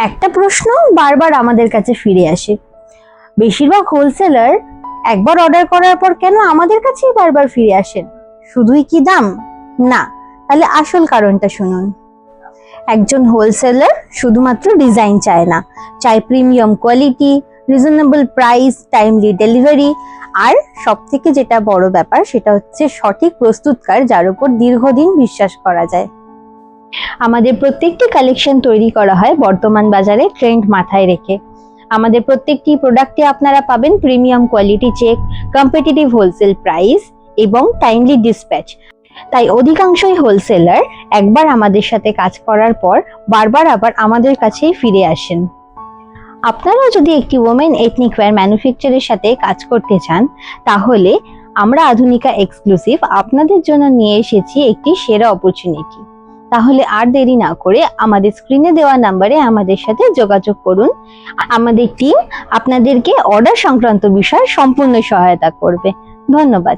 একটা প্রশ্ন বারবার আমাদের কাছে ফিরে আসে, বেশিরভাগ হোলসেলার একবার অর্ডার করার পর কেন আমাদের কাছেই বারবার ফিরে আসেন? শুধুই কি দাম? না, তাহলে আসল কারণটা শুনুন। একজন হোলসেলার শুধুমাত্র ডিজাইন চায় না, চায় premium quality, reasonable price, timely delivery, আর সব থেকে যেটা বড় ব্যাপার সেটা হচ্ছে সঠিক প্রস্তুতকার, যার উপর দীর্ঘদিন বিশ্বাস করা যায়। আমাদের প্রত্যেকটি কালেকশন তৈরি করা হয় বর্তমান বাজারে ট্রেন্ড মাথায় রেখে। আমাদের প্রত্যেকটি প্রোডাক্টে আপনারা পাবেন premium quality check, competitive wholesale price এবং টাইমলি ডিসপ্যাচ। তাই অধিকাংশই হোলসেলার একবার আমাদের সাথে কাজ করার পর বারবার আবার আমাদের কাছেই ফিরে আসেন। আপনারাও যদি একটি ওমেন এথনিক ওয়্যার ম্যানুফ্যাকচারের সাথে কাজ করতে চান, তাহলে আমরা আধুনিকা এক্সক্লুসিভ আপনাদের জন্য নিয়ে এসেছি একটি সেরা অপরচুনিটি। তাহলে আর দেরি না করে আমাদের স্ক্রিনে দেওয়া নাম্বারে আমাদের সাথে যোগাযোগ করুন। আমাদের টিম আপনাদেরকে অর্ডার সংক্রান্ত বিষয়ে সম্পূর্ণ সহায়তা করবে। ধন্যবাদ।